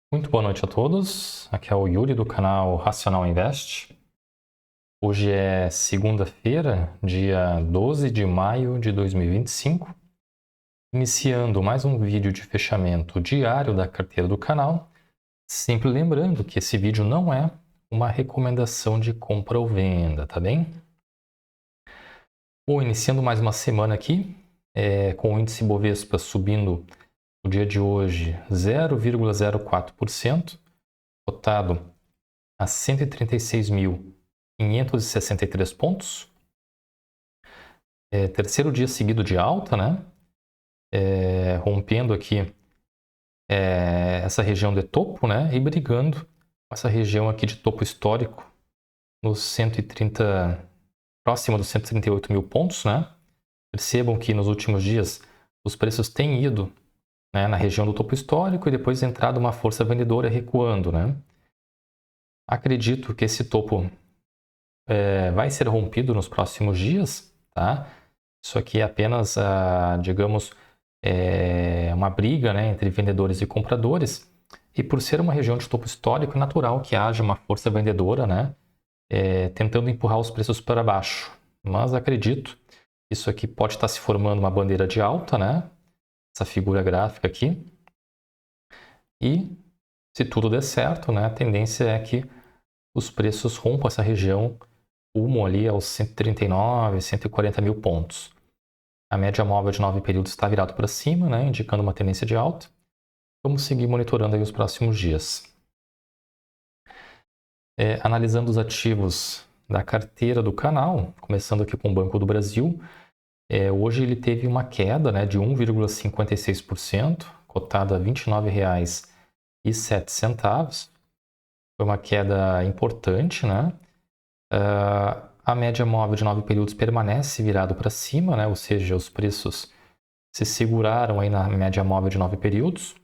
Muito boa noite a todos. Aqui é o Yuri do canal Racional Invest. Hoje é segunda-feira, dia 12 de maio de 2025. Iniciando mais um vídeo de fechamento diário da carteira do canal. Sempre lembrando que esse vídeo não é uma recomendação de compra ou venda, tá bem? Bom, iniciando mais uma semana aqui, com o índice Bovespa subindo no dia de hoje 0,04%, cotado a 136.563 pontos. Terceiro dia seguido de alta, né? Rompendo aqui essa região de topo, né? E brigando com essa região aqui de topo histórico nos 130, próximo dos 138 mil pontos, né? Percebam que nos últimos dias os preços têm ido, né, na região do topo histórico e depois entrado uma força vendedora recuando, né? Acredito que esse topo vai ser rompido nos próximos dias, tá? Isso aqui é apenas, digamos, uma briga, né, entre vendedores e compradores. E por ser uma região de topo histórico, é natural que haja uma força vendedora, né, tentando empurrar os preços para baixo. Mas acredito que isso aqui pode estar se formando uma bandeira de alta, né? Essa figura gráfica aqui. E se tudo der certo, né, a tendência é que os preços rompam essa região rumo ali aos 139, 140 mil pontos. A média móvel de 9 períodos está virado para cima, né, indicando uma tendência de alta. Vamos seguir monitorando aí os próximos dias. Analisando os ativos da carteira do canal, começando aqui com o Banco do Brasil, hoje ele teve uma queda, né, de 1,56%, cotado a R$ 29,07. Foi uma queda importante, né? A média móvel de 9 períodos permanece virado para cima, né? Ou seja, os preços se seguraram aí na média móvel de 9 períodos.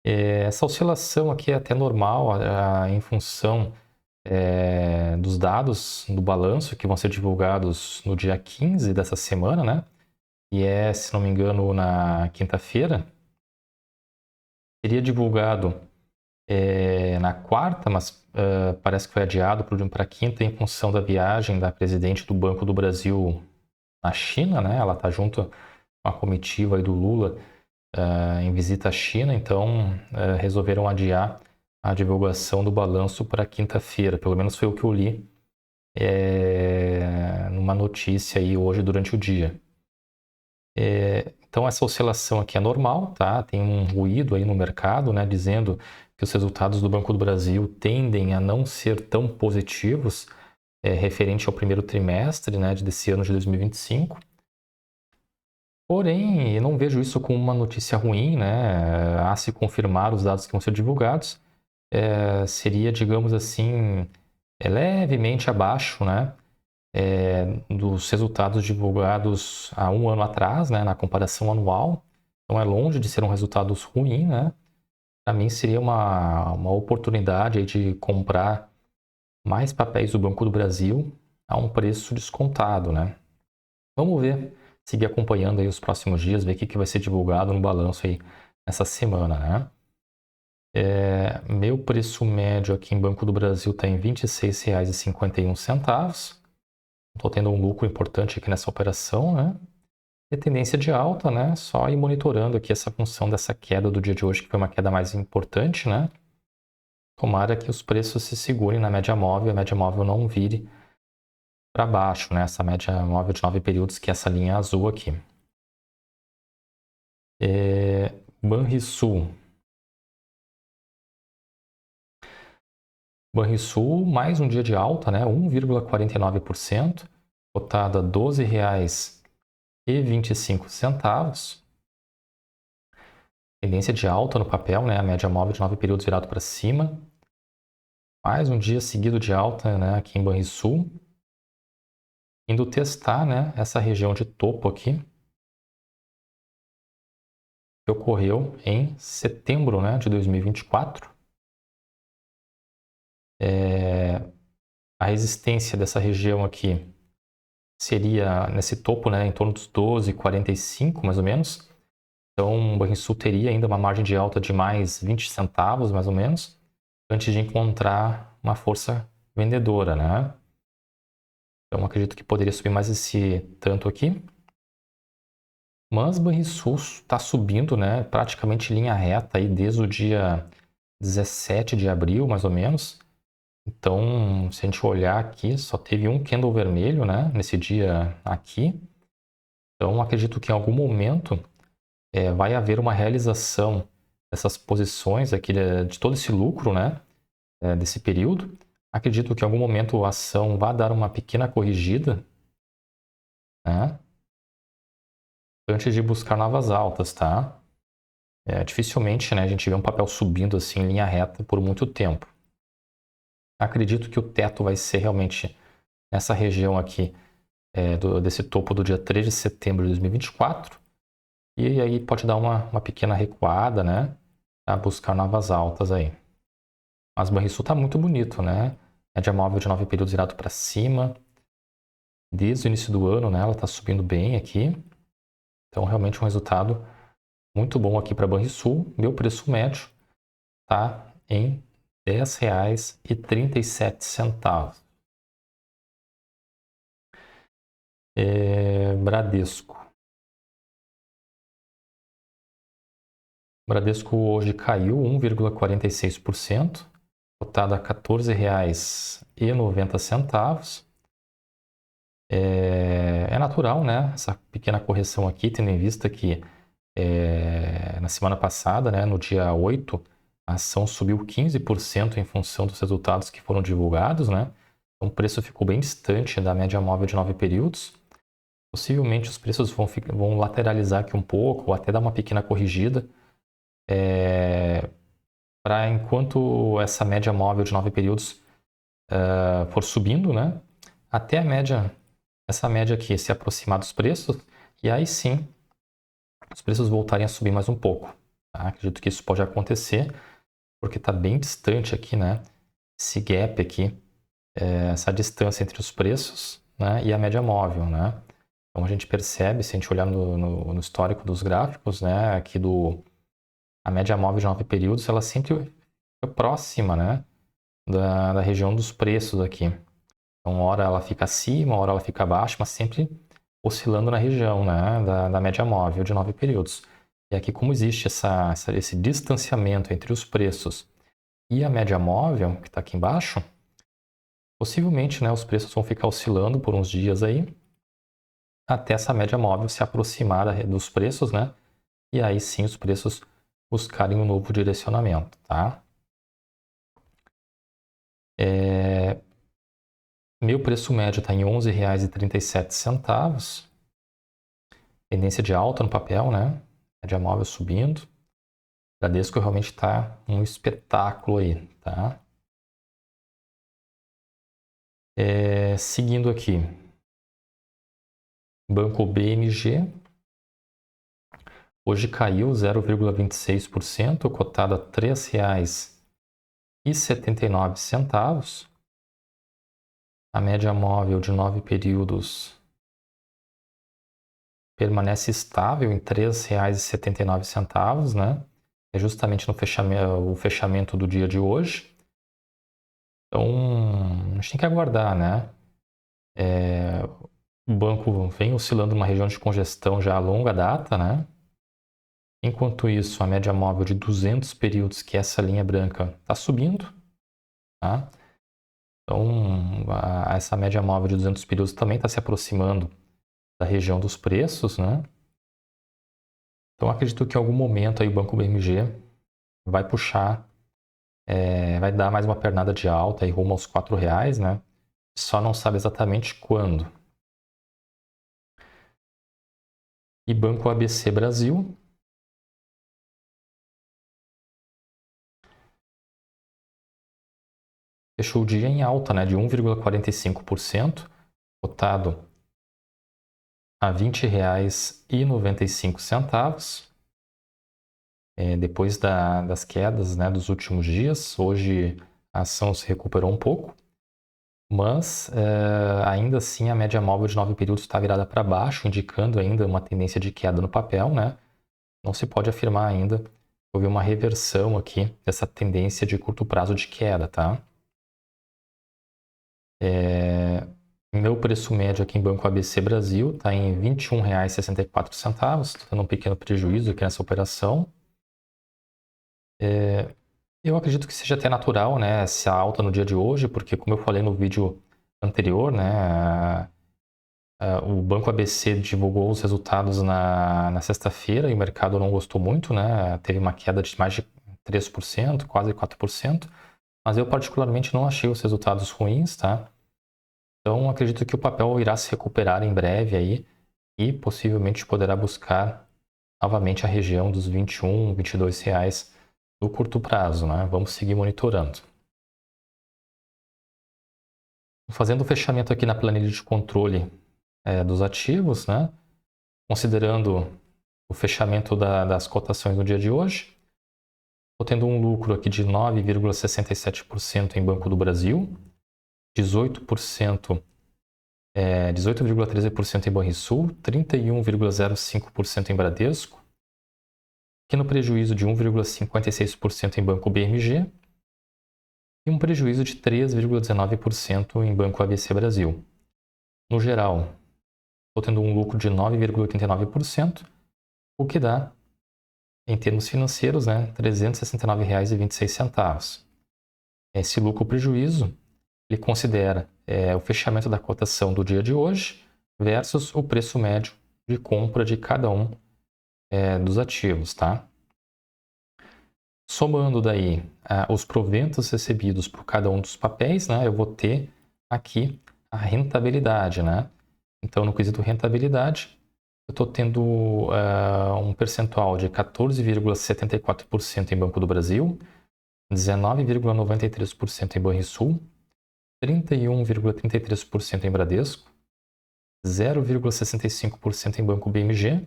Essa oscilação aqui é até normal em função dos dados do balanço que vão ser divulgados no dia 15 dessa semana, né? E se não me engano, na quinta-feira. Seria divulgado na quarta, mas parece que foi adiado para quinta em função da viagem da presidente do Banco do Brasil na China, né? Ela está junto com a comitiva aí do Lula em visita à China, então resolveram adiar a divulgação do balanço para quinta-feira. Pelo menos foi o que eu li numa notícia aí hoje durante o dia. Então essa oscilação aqui é normal, tá? Tem um ruído aí no mercado, né, dizendo que os resultados do Banco do Brasil tendem a não ser tão positivos referente ao primeiro trimestre, né, desse ano de 2025. Porém, eu não vejo isso como uma notícia ruim, né? A se confirmar os dados que vão ser divulgados, seria, digamos assim, levemente abaixo, né, dos resultados divulgados há um ano atrás, né, na comparação anual. Então é longe de ser um resultado ruim, né? Para mim seria uma oportunidade aí de comprar mais papéis do Banco do Brasil a um preço descontado, né? Vamos ver, seguir acompanhando aí os próximos dias, ver o que vai ser divulgado no balanço aí essa semana, né? Meu preço médio aqui em Banco do Brasil está em R$ 26,51. Estou tendo um lucro importante aqui nessa operação, né? E tendência de alta, né? Só ir monitorando aqui essa função dessa queda do dia de hoje, que foi uma queda mais importante, né? Tomara que os preços se segurem na média móvel, a média móvel não vire para baixo, né? Essa média móvel de 9 períodos, que é essa linha azul aqui. Banrisul. Banrisul, mais um dia de alta, né? 1,49%, cotada a R$ 12,25. Tendência de alta no papel, né? A média móvel de 9 períodos virado para cima. Mais um dia seguido de alta, né? Aqui em Banrisul. Indo testar, né? Essa região de topo aqui, que ocorreu em setembro, né, de 2024. A resistência dessa região aqui seria nesse topo, né, em torno dos 12,45 mais ou menos. Então, o Banrisul teria ainda uma margem de alta de mais 20 centavos, mais ou menos, antes de encontrar uma força vendedora, né? Então, acredito que poderia subir mais esse tanto aqui. Mas Banrisul está subindo, né? Praticamente em linha reta aí desde o dia 17 de abril, mais ou menos. Então, se a gente olhar aqui, só teve um candle vermelho, né? Nesse dia aqui. Então, acredito que em algum momento vai haver uma realização dessas posições aqui de todo esse lucro, né? Desse período. Acredito que em algum momento a ação vai dar uma pequena corrigida, né? Antes de buscar novas altas, tá? Dificilmente, né, a gente vê um papel subindo assim em linha reta por muito tempo. Acredito que o teto vai ser realmente nessa região aqui, desse topo do dia 3 de setembro de 2024. E aí pode dar uma pequena recuada, né? Para buscar novas altas aí. Mas o Banrisul está muito bonito, né? Média móvel de 9 períodos virado para cima. Desde o início do ano, né? Ela está subindo bem aqui. Então, realmente um resultado muito bom aqui para Banrisul. Meu preço médio está em R$ 10,37. Bradesco. Bradesco hoje caiu 1,46%, cotado a R$ 14,90. É natural, né? Essa pequena correção aqui, tendo em vista que na semana passada, né, no dia 8, a ação subiu 15% em função dos resultados que foram divulgados, né? Então o preço ficou bem distante da média móvel de 9 períodos. Possivelmente os preços vão lateralizar aqui um pouco, ou até dar uma pequena corrigida, para enquanto essa média móvel de 9 períodos for subindo, né? Até essa média aqui se aproximar dos preços, e aí sim os preços voltarem a subir mais um pouco. Tá? Acredito que isso pode acontecer, porque está bem distante aqui, né? Esse gap aqui, essa distância entre os preços, né? E a média móvel, né? Então a gente percebe, se a gente olhar no histórico dos gráficos, né? Aqui a média móvel de 9 períodos, ela sempre foi próxima, né? Da região dos preços aqui. Então, hora ela fica acima, hora ela fica abaixo, mas sempre oscilando na região, né? Da média móvel de 9 períodos. E aqui, como existe esse distanciamento entre os preços e a média móvel, que está aqui embaixo, possivelmente, né, os preços vão ficar oscilando por uns dias aí, até essa média móvel se aproximar dos preços, né? E aí sim os preços buscarem um novo direcionamento, tá? Meu preço médio está em R$ 11,37. Tendência de alta no papel, né? Média móvel subindo. Bradesco realmente está um espetáculo aí, tá? Seguindo aqui. Banco BMG. Hoje caiu 0,26%, cotado a R$ 3,79. A média móvel de 9 períodos permanece estável em R$ 3,79, né? É justamente no fechamento do dia de hoje. Então, a gente tem que aguardar, né? O banco vem oscilando numa região de congestão já a longa data, né? Enquanto isso, a média móvel de 200 períodos, que é essa linha branca, está subindo, tá? Então, essa média móvel de 200 períodos também está se aproximando da região dos preços, né? Então, acredito que em algum momento aí o Banco BMG vai puxar, vai dar mais uma pernada de alta aí rumo aos R$ 4, né? Só não sabe exatamente quando. E Banco ABC Brasil. Fechou o dia em alta, né, de 1,45%, cotado a R$ 20,95. Depois das quedas, né, dos últimos dias, hoje a ação se recuperou um pouco, mas ainda assim a média móvel de 9 períodos está virada para baixo, indicando ainda uma tendência de queda no papel, né? não se pode afirmar ainda que houve uma reversão aqui dessa tendência de curto prazo de queda, tá? Meu preço médio aqui em Banco ABC Brasil está em R$ 21,64, estou tendo um pequeno prejuízo aqui nessa operação. Eu acredito que seja até natural, né, essa alta no dia de hoje, porque como eu falei no vídeo anterior, né, o Banco ABC divulgou os resultados na sexta-feira e o mercado não gostou muito, né, teve uma queda de mais de 3%, quase 4%, mas eu particularmente não achei os resultados ruins, tá? Então acredito que o papel irá se recuperar em breve aí e possivelmente poderá buscar novamente a região dos R$ 21, R$ 22 reais no curto prazo, né? Vamos seguir monitorando. Fazendo o fechamento aqui na planilha de controle dos ativos, né? Considerando o fechamento das cotações no dia de hoje, estou tendo um lucro aqui de 9,67% em Banco do Brasil, 18,13% em Banrisul, 31,05% em Bradesco, aqui no prejuízo de 1,56% em Banco BMG e um prejuízo de 3,19% em Banco ABC Brasil. No geral, estou tendo um lucro de 9,89%, o que dá, em termos financeiros, né, R$ 369,26. Esse lucro-prejuízo, ele considera o fechamento da cotação do dia de hoje versus o preço médio de compra de cada um dos ativos, tá? Somando daí os proventos recebidos por cada um dos papéis, né, eu vou ter aqui a rentabilidade, né? Então, no quesito rentabilidade, eu estou tendo um percentual de 14,74% em Banco do Brasil, 19,93% em Banrisul, 31,33% em Bradesco, 0,65% em Banco BMG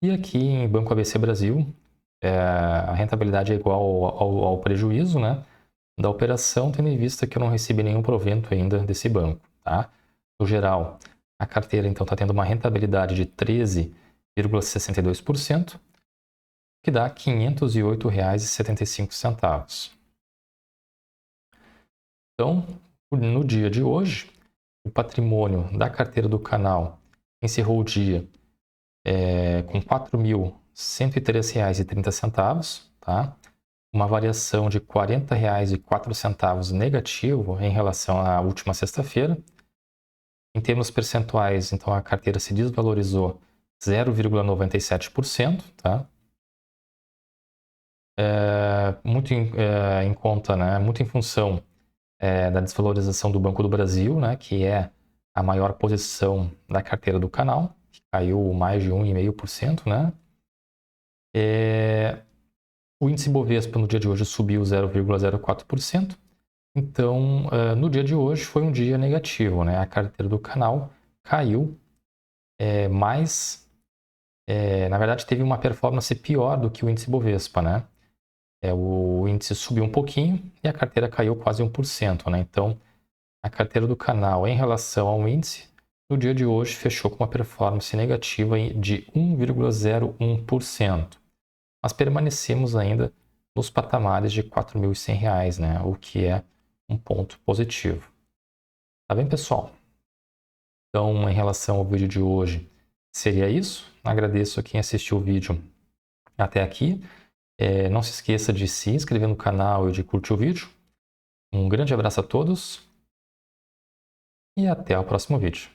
e aqui em Banco ABC Brasil, a rentabilidade é igual ao prejuízo, né, da operação, tendo em vista que eu não recebi nenhum provento ainda desse banco, tá? No geral, a carteira então está tendo uma rentabilidade de 13,62%, que dá R$ 508,75. Então, no dia de hoje, o patrimônio da carteira do canal encerrou o dia com R$ 4.103,30, tá? Uma variação de R$ 40,04 negativo em relação à última sexta-feira. Em termos percentuais, então a carteira se desvalorizou 0,97%, tá? Muito em conta, né? Muito em função da desvalorização do Banco do Brasil, né? Que é a maior posição da carteira do canal, que caiu mais de 1,5%, né? O índice Bovespa no dia de hoje subiu 0,04%. Então, no dia de hoje foi um dia negativo, né? A carteira do canal caiu, mas, na verdade, teve uma performance pior do que o índice Bovespa, né? O índice subiu um pouquinho e a carteira caiu quase 1%, né? Então, a carteira do canal em relação ao índice, no dia de hoje, fechou com uma performance negativa de 1,01%. Mas permanecemos ainda nos patamares de R$ 4.100, né? O que é um ponto positivo. Tá bem, pessoal? Então, em relação ao vídeo de hoje, seria isso. Agradeço a quem assistiu o vídeo até aqui. Não se esqueça de se inscrever no canal e de curtir o vídeo. Um grande abraço a todos e até o próximo vídeo.